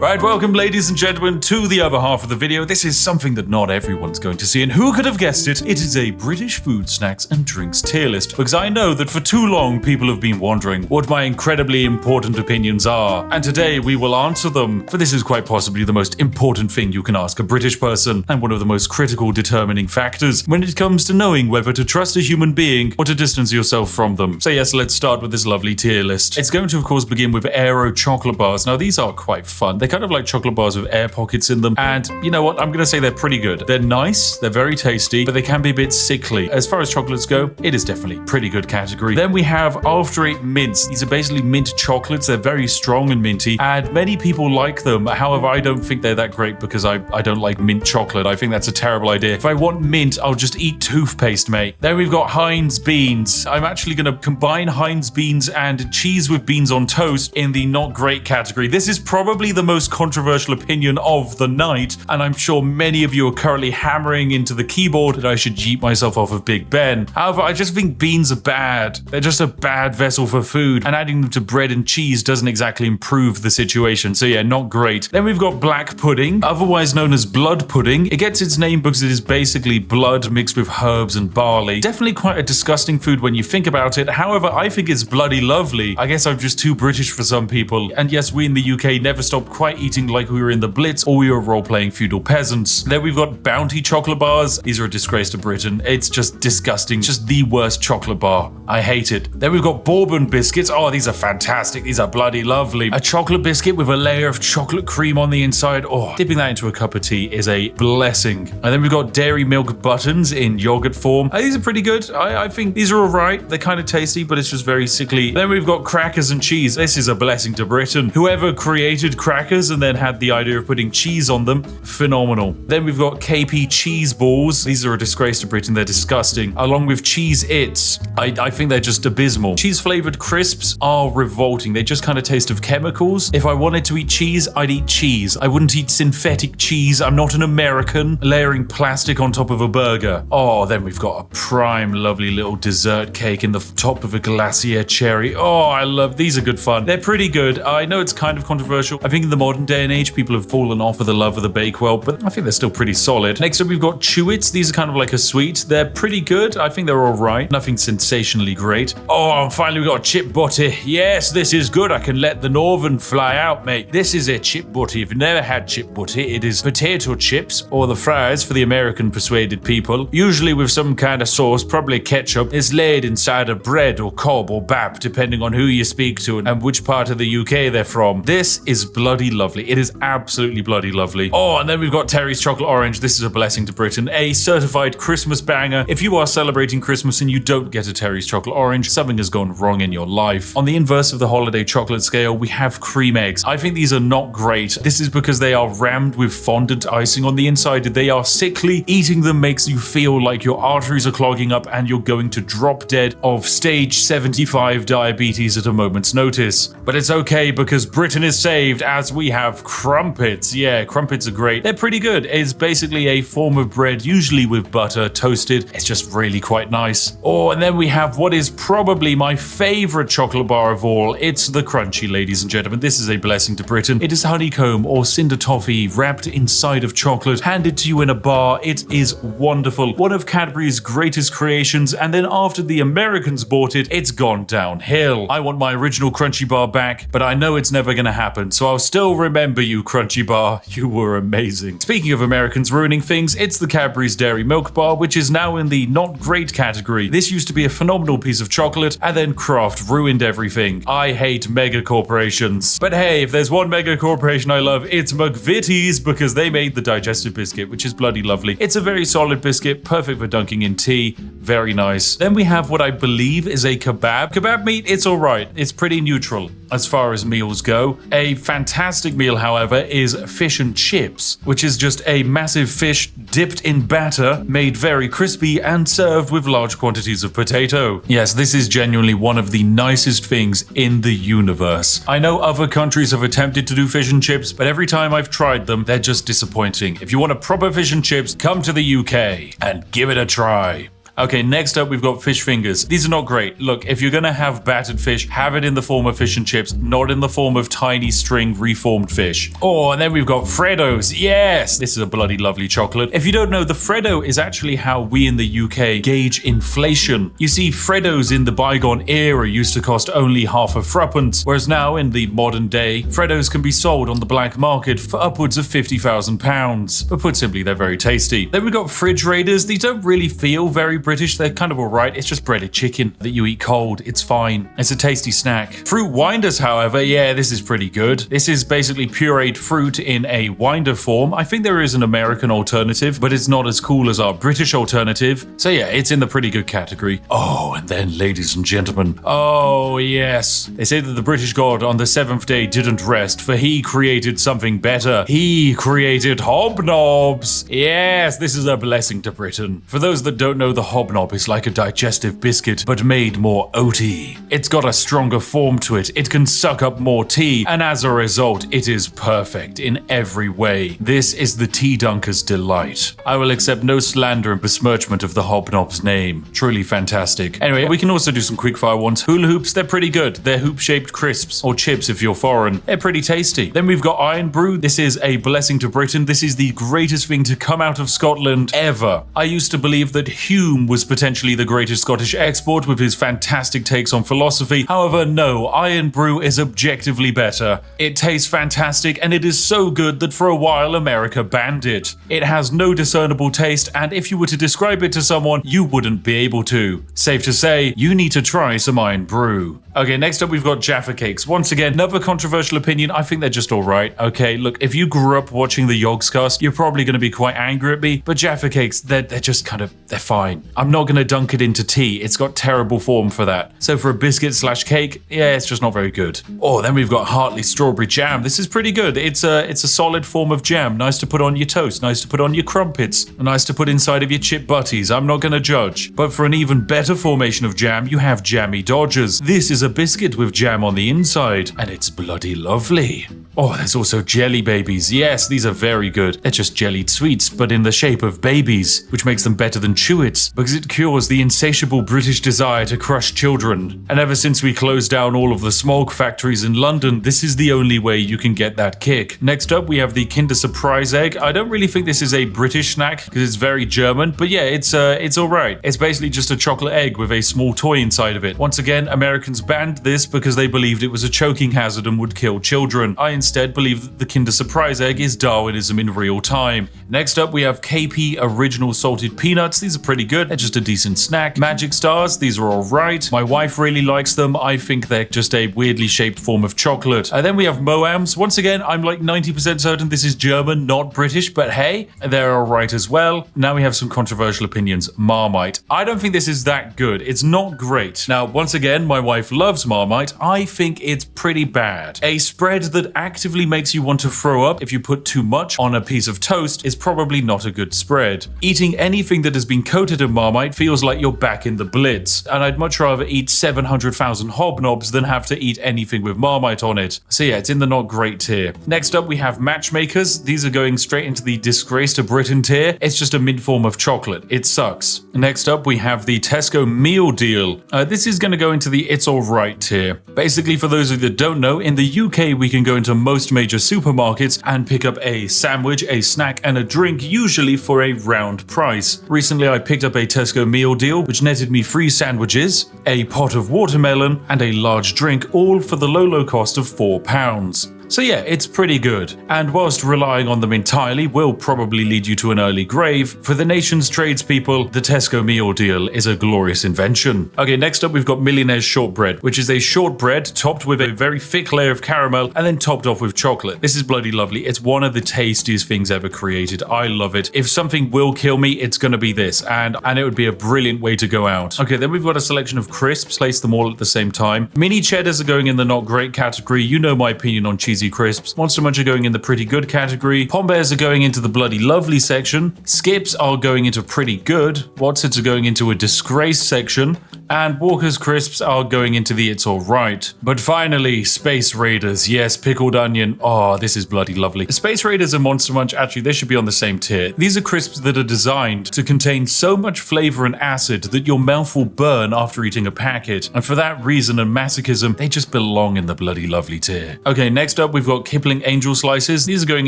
Right, welcome ladies and gentlemen to the other half of the video. This is something that not everyone's going to see, and who could have guessed it? It is a British food, snacks and drinks tier list, because I know that for too long people have been wondering what my incredibly important opinions are, and today we will answer them, for this is quite possibly the most important thing you can ask a British person, and one of the most critical determining factors when it comes to knowing whether to trust a human being or to distance yourself from them. So yes, let's start with this lovely tier list. It's going to of course begin with Aero chocolate bars. Now these are quite fun. They're kind of like chocolate bars with air pockets in them, and you know what, I'm gonna say they're pretty good. They're nice, they're very tasty, but they can be a bit sickly. As far as chocolates go, it is definitely pretty good category. Then we have After Eight mints. These are basically mint chocolates. They're very strong and minty, and many people like them. However, I don't think they're that great because I don't like mint chocolate. I think that's a terrible idea. If I want mint, I'll just eat toothpaste, mate. Then we've got Heinz beans. I'm actually gonna combine Heinz beans and cheese with beans on toast in the not great category. This is probably the most controversial opinion of the night, and I'm sure many of you are currently hammering into the keyboard that I should yeet myself off of Big Ben. However, I just think beans are bad. They're just a bad vessel for food, and adding them to bread and cheese doesn't exactly improve the situation. So yeah, not great. Then we've got black pudding, otherwise known as blood pudding. It gets its name because it is basically blood mixed with herbs and barley. Definitely quite a disgusting food when you think about it. However, I think it's bloody lovely. I guess I'm just too British for some people. And yes, we in the UK never stopped quite eating like we were in the Blitz or we were role-playing feudal peasants. Then we've got Bounty chocolate bars. These are a disgrace to Britain. It's just disgusting. Just the worst chocolate bar. I hate it. Then we've got bourbon biscuits. Oh, these are fantastic. These are bloody lovely. A chocolate biscuit with a layer of chocolate cream on the inside. Oh, dipping that into a cup of tea is a blessing. And then we've got dairy milk buttons in yogurt form. These are pretty good. I think these are all right. They're kind of tasty, but it's just very sickly. Then we've got crackers and cheese. This is a blessing to Britain. Whoever created crackers and then had the idea of putting cheese on them, phenomenal. Then we've got KP cheese balls. These are a disgrace to Britain. They're disgusting. Along with cheese its. I think they're just abysmal. Cheese flavored crisps are revolting. They just kind of taste of chemicals. If I wanted to eat cheese, I'd eat cheese. I wouldn't eat synthetic cheese. I'm not an American layering plastic on top of a burger. Oh, then we've got a prime lovely little dessert cake in the top of a glacier cherry. Oh, I love these. Are good fun. They're pretty good. I know it's kind of controversial. I think in the modern day and age, people have fallen off of the love of the Bakewell, but I think they're still pretty solid. Next up, we've got Chewits. These are kind of like a sweet. They're pretty good. I think they're all right. Nothing sensationally great. Oh, and finally, we've got chip butty. Yes, this is good. I can let the northern fly out, mate. This is a chip butty. If you've never had chip butty, it is potato chips or the fries for the American persuaded people, usually with some kind of sauce, probably ketchup. It's laid inside of bread or cob or bap, depending on who you speak to and which part of the UK they're from. This is bloody lovely. It is absolutely bloody lovely. Oh, and then we've got Terry's chocolate orange. This is a blessing to Britain. A certified Christmas banger. If you are celebrating Christmas and you don't get a Terry's chocolate orange, something has gone wrong in your life. On the inverse of the holiday chocolate scale, we have cream eggs. I think these are not great. This is because they are rammed with fondant icing on the inside. They are sickly. Eating them makes you feel like your arteries are clogging up and you're going to drop dead of stage 75 diabetes at a moment's notice. But it's okay because Britain is saved as we have crumpets. Yeah, crumpets are great. They're pretty good. It's basically a form of bread, usually with butter, toasted. It's just really quite nice. Oh, and then we have what is probably my favorite chocolate bar of all. It's the Crunchy, ladies and gentlemen. This is a blessing to Britain. It is honeycomb or cinder toffee wrapped inside of chocolate, handed to you in a bar. It is wonderful. One of Cadbury's greatest creations, and then after the Americans bought it, it's gone downhill. I want my original Crunchy bar back, but I know it's never gonna happen, so I'll still remember you, Crunchy bar. You were amazing. Speaking of Americans ruining things, it's the Cadbury's Dairy Milk Bar, which is now in the not great category. This used to be a phenomenal piece of chocolate, and then Kraft ruined everything. I hate mega corporations. But hey, if there's one mega corporation I love, it's McVitie's, because they made the digestive biscuit, which is bloody lovely. It's a very solid biscuit, perfect for dunking in tea. Very nice. Then we have what I believe is a kebab. Kebab meat, it's alright. It's pretty neutral as far as meals go. A fantastic meal, however, is fish and chips, which is just a massive fish dipped in batter, made very crispy and served with large quantities of potato. Yes, this is genuinely one of the nicest things in the universe. I know other countries have attempted to do fish and chips, but every time I've tried them, they're just disappointing. If you want a proper fish and chips, come to the UK and give it a try. Okay, next up we've got fish fingers. These are not great. Look, if you're gonna have battered fish, have it in the form of fish and chips, not in the form of tiny string reformed fish. Oh, and then we've got Freddos. Yes, this is a bloody lovely chocolate. If you don't know, the Freddo is actually how we in the UK gauge inflation. You see, Freddos in the bygone era used to cost only half a threepence, whereas now in the modern day, Freddos can be sold on the black market for upwards of £50,000. But put simply, they're very tasty. Then we've got Fridge Raiders. These don't really feel very British. They're kind of alright. It's just breaded chicken that you eat cold. It's fine. It's a tasty snack. Fruit Winders, however, yeah, this is pretty good. This is basically pureed fruit in a winder form. I think there is an American alternative, but it's not as cool as our British alternative. So yeah, it's in the pretty good category. Oh, and then, ladies and gentlemen, oh yes. They say that the British god on the seventh day didn't rest, for he created something better. He created hobnobs. Yes, this is a blessing to Britain. For those that don't know, the hobnob is like a digestive biscuit, but made more oaty. It's got a stronger form to it. It can suck up more tea, and as a result, it is perfect in every way. This is the tea dunker's delight. I will accept no slander and besmirchment of the hobnob's name. Truly fantastic. Anyway, we can also do some quickfire ones. Hula hoops, they're pretty good. They're hoop-shaped crisps, or chips if you're foreign. They're pretty tasty. Then we've got Iron Brew. This is a blessing to Britain. This is the greatest thing to come out of Scotland ever. I used to believe that Hume was potentially the greatest Scottish export with his fantastic takes on philosophy. However, no, Iron Brew is objectively better. It tastes fantastic, and it is so good that for a while America banned it. It has no discernible taste, and if you were to describe it to someone, you wouldn't be able to. Safe to say, you need to try some Iron Brew. Okay, next up we've got Jaffa Cakes. Once again, another controversial opinion. I think they're just alright. Okay, look, if you grew up watching the Yogscast, you're probably going to be quite angry at me, but Jaffa Cakes, they're just kind of, they're fine. I'm not going to dunk it into tea. It's got terrible form for that. So for a biscuit slash cake, yeah, it's just not very good. Oh, then we've got Hartley Strawberry Jam. This is pretty good. It's a solid form of jam. Nice to put on your toast, nice to put on your crumpets, nice to put inside of your chip butties. I'm not going to judge. But for an even better formation of jam, you have Jammy Dodgers. This is a biscuit with jam on the inside, and it's bloody lovely. Oh, there's also Jelly Babies. Yes, these are very good. They're just jellied sweets, but in the shape of babies, which makes them better than Chewits, because it cures the insatiable British desire to crush children. And ever since we closed down all of the smog factories in London, this is the only way you can get that kick. Next up, we have the Kinder Surprise Egg. I don't really think this is a British snack, because it's very German, but yeah, it's alright. It's basically just a chocolate egg with a small toy inside of it. Once again, Americans banned this because they believed it was a choking hazard and would kill children. I instead believe that the Kinder Surprise Egg is Darwinism in real time. Next up, we have KP Original Salted Peanuts. These are pretty good. They're just a decent snack. Magic Stars, these are alright. My wife really likes them. I think they're just a weirdly shaped form of chocolate. And then we have Moams. Once again, I'm like 90% certain this is German, not British, but hey, they're alright as well. Now we have some controversial opinions. Marmite. I don't think this is that good. It's not great. Now, once again, my wife loves Marmite. I think it's pretty bad. A spread that actively makes you want to throw up if you put too much on a piece of toast is probably not a good spread. Eating anything that has been coated in Marmite feels like you're back in the Blitz, and I'd much rather eat 700,000 hobnobs than have to eat anything with Marmite on it. So yeah, it's in the not great tier. Next up, we have Matchmakers. These are going straight into the disgrace to Britain tier. It's just a mid form of chocolate. It sucks. Next up, we have the Tesco Meal Deal. This is going to go into the it's alright tier. Basically, for those of you that don't know, in the UK, we can go into most major supermarkets and pick up a sandwich, a snack, and a drink, usually for a round price. Recently, I picked up a Tesco Meal Deal, which netted me 3 sandwiches, a pot of watermelon, and a large drink, all for the low cost of £4. So yeah, it's pretty good. And whilst relying on them entirely will probably lead you to an early grave, for the nation's tradespeople, the Tesco Meal Deal is a glorious invention. Okay, next up we've got Millionaire's Shortbread, which is a shortbread topped with a very thick layer of caramel and then topped off with chocolate. This is bloody lovely. It's one of the tastiest things ever created. I love it. If something will kill me, it's gonna be this, and it would be a brilliant way to go out. Okay, then we've got a selection of crisps, place them all at the same time. Mini cheddars are going in the not great category. You know my opinion on cheesy crisps. Monster Munch are going in the pretty good category. Pom Bears are going into the bloody lovely section. Skips are going into pretty good. Wotsits are going into a disgrace section. And Walker's crisps are going into the It's Alright. But finally, Space Raiders. Yes, pickled onion. Oh, this is bloody lovely. Space Raiders and Monster Munch, actually, they should be on the same tier. These are crisps that are designed to contain so much flavor and acid that your mouth will burn after eating a packet. And for that reason and masochism, they just belong in the bloody lovely tier. Okay, next up, we've got Kipling Angel Slices. These are going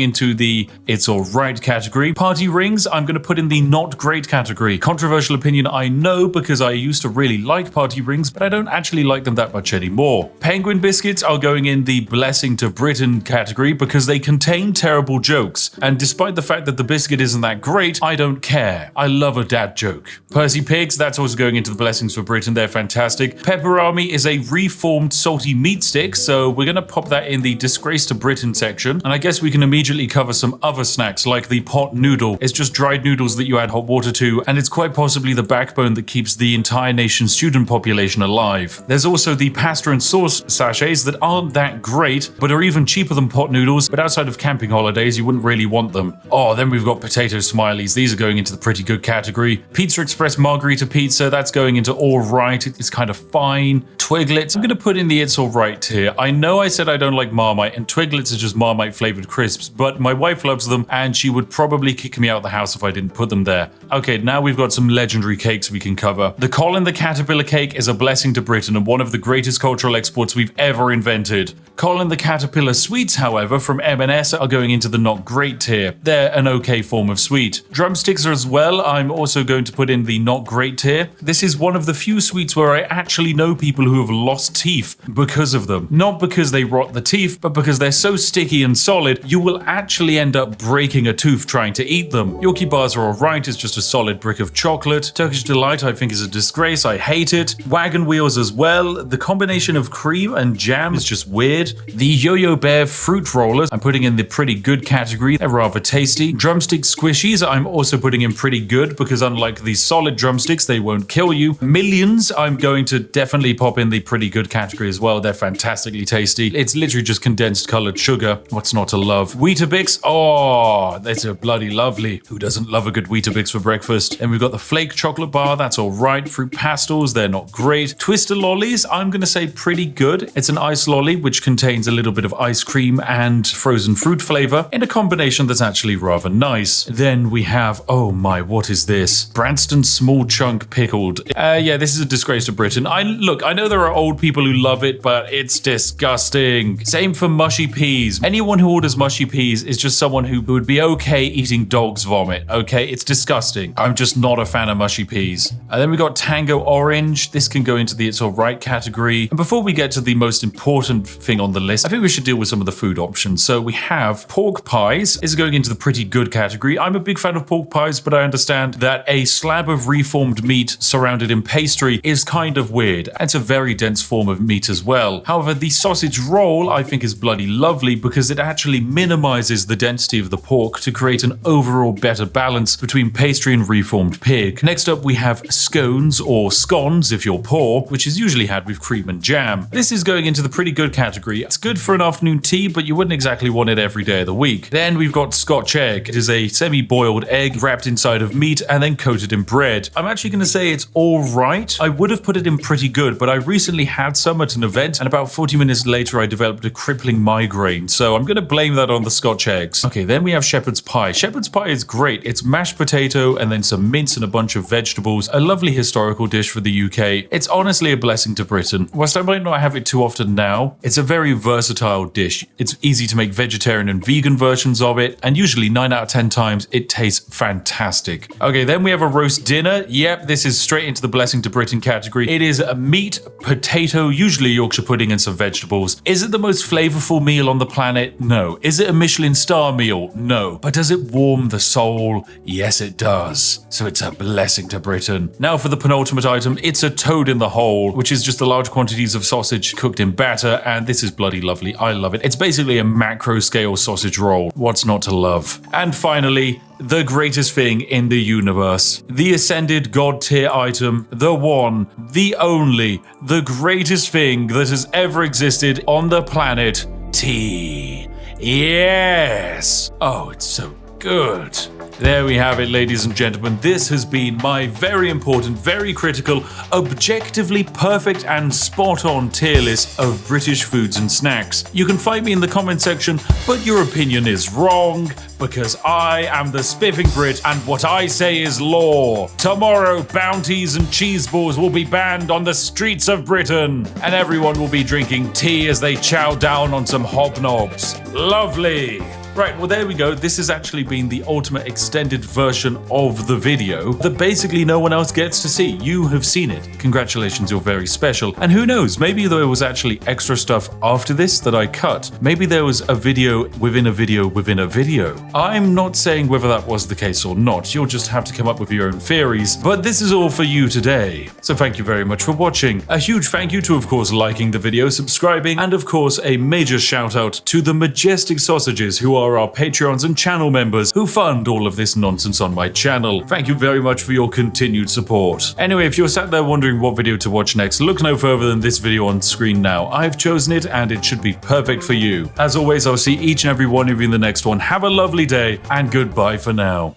into the It's Alright category. Party Rings, I'm going to put in the Not Great category. Controversial opinion, I know, because I used to really like Party Rings, but I don't actually like them that much anymore. Penguin Biscuits are going in the Blessing to Britain category because they contain terrible jokes. And despite the fact that the biscuit isn't that great, I don't care. I love a dad joke. Percy Pigs, that's also going into the Blessings for Britain. They're fantastic. Pepperami is a reformed salty meat stick, so we're going to pop that in the Disgrace to Britain section. And I guess we can immediately cover some other snacks like the pot noodle. It's just dried noodles that you add hot water to, and it's quite possibly the backbone that keeps the entire nation's student population alive. There's also the pasta and sauce sachets that aren't that great, but are even cheaper than pot noodles, but outside of camping holidays, you wouldn't really want them. Oh, then we've got potato smileys. These are going into the pretty good category. Pizza Express Margarita Pizza, that's going into alright. It's kind of fine. Twiglets, I'm going to put in the It's Alright tier. I know I said I don't like Marmite, and Twiglets are just Marmite flavored crisps, but my wife loves them, and she would probably kick me out of the house if I didn't put them there. Okay, now we've got some legendary cakes we can cover. The Colin the Caterpillar cake is a blessing to Britain and one of the greatest cultural exports we've ever invented. Colin the Caterpillar sweets, however, from M&S are going into the not great tier. They're an okay form of sweet. Drumsticks are as well. I'm also going to put in the not great tier. This is one of the few sweets where I actually know people who have lost teeth because of them. Not because they rot the teeth, but because they're so sticky and solid, you will actually end up breaking a tooth trying to eat them. Yorkie bars are alright, it's just a solid brick of chocolate. Turkish Delight I think is a disgrace, I hate it. Wagon Wheels as well. The combination of cream and jam is just weird. The Yo-Yo Bear fruit rollers I'm putting in the pretty good category, they're rather tasty. Drumstick squishies I'm also putting in pretty good because unlike the solid drumsticks, they won't kill you. Millions I'm going to definitely pop in the pretty good category as well, they're fantastically tasty. It's literally just condensed colored sugar, what's not to love? Weetabix, oh, that's a bloody lovely. Who doesn't love a good Weetabix for breakfast? And we've got the flake chocolate bar, that's alright. Fruit pastels, they're not great. Twister lollies, I'm gonna say pretty good. It's an ice lolly which contains a little bit of ice cream and frozen fruit flavor in a combination that's actually rather nice. Then we have, oh my, what is this? Branston Small Chunk Pickled. Yeah, this is a disgrace to Britain. Look, I know there are old people who love it, but it's disgusting. Same for mushy peas. Anyone who orders mushy peas is just someone who would be okay eating dog's vomit, okay? It's disgusting. I'm just not a fan of mushy peas. And then we got Tango Orange. This can go into the It's Alright category. And before we get to the most important thing on the list, I think we should deal with some of the food options. So we have pork pies is going into the pretty good category. I'm a big fan of pork pies, but I understand that a slab of reformed meat surrounded in pastry is kind of weird. It's a very dense form of meat as well. However, the sausage roll I think is bloody lovely because it actually minimizes the density of the pork to create an overall better balance between pastry and reformed pig. Next up we have scones or scones if you're poor, which is usually had with cream and jam. This is going into the pretty good category. It's good for an afternoon tea, but you wouldn't exactly want it every day of the week. Then we've got Scotch egg. It is a semi-boiled egg wrapped inside of meat and then coated in bread. I'm actually going to say it's all right. I would have put it in pretty good, but I recently had some at an event and about 40 minutes later I developed a crippling migraine, so I'm going to blame that on the Scotch eggs. Okay, then we have shepherd's pie. Shepherd's pie is great. It's mashed potato and then some mince and a bunch of vegetables. A lovely historical dish for the UK. It's honestly a blessing to Britain. Whilst I might not have it too often now, it's a very versatile dish. It's easy to make vegetarian and vegan versions of it, and usually 9 out of 10 times it tastes fantastic. Okay, then we have a roast dinner. Yep, this is straight into the blessing to Britain category. It is a meat, potato, usually Yorkshire pudding and some vegetables. Is it the most flavorful meal on the planet? No. Is it a Michelin star meal? No. But does it warm the soul? Yes, it does. So it's a blessing to Britain. Now for the penultimate item, it's a toad in the hole, which is just the large quantities of sausage cooked in batter, and this is bloody lovely. I love it. It's basically a macro scale sausage roll. What's not to love? And finally, the greatest thing in the universe. The ascended god tier item, the one, the only, the greatest thing that has ever existed on the planet, tea. Yes! Oh, it's so Good. There we have it, ladies and gentlemen. This has been my very important, very critical, objectively perfect and spot-on tier list of British foods and snacks. You can fight me in the comment section, but your opinion is wrong, because I am the Spiffing Brit and what I say is law. Tomorrow, bounties and cheese balls will be banned on the streets of Britain, and everyone will be drinking tea as they chow down on some hobnobs. Lovely. Right, well there we go. This has actually been the ultimate extended version of the video that basically no one else gets to see. You have seen it. Congratulations, you're very special. And who knows, maybe there was actually extra stuff after this that I cut. Maybe there was a video within a video within a video. I'm not saying whether that was the case or not. You'll just have to come up with your own theories. But this is all for you today. So thank you very much for watching. A huge thank you to, of course, liking the video, subscribing, and of course, a major shout out to the majestic sausages who are our Patreons and channel members who fund all of this nonsense on my channel. Thank you very much for your continued support. Anyway, if you're sat there wondering what video to watch next, look no further than this video on screen now. I've chosen it and it should be perfect for you. As always, I'll see each and every one of you in the next one. Have a lovely day and goodbye for now.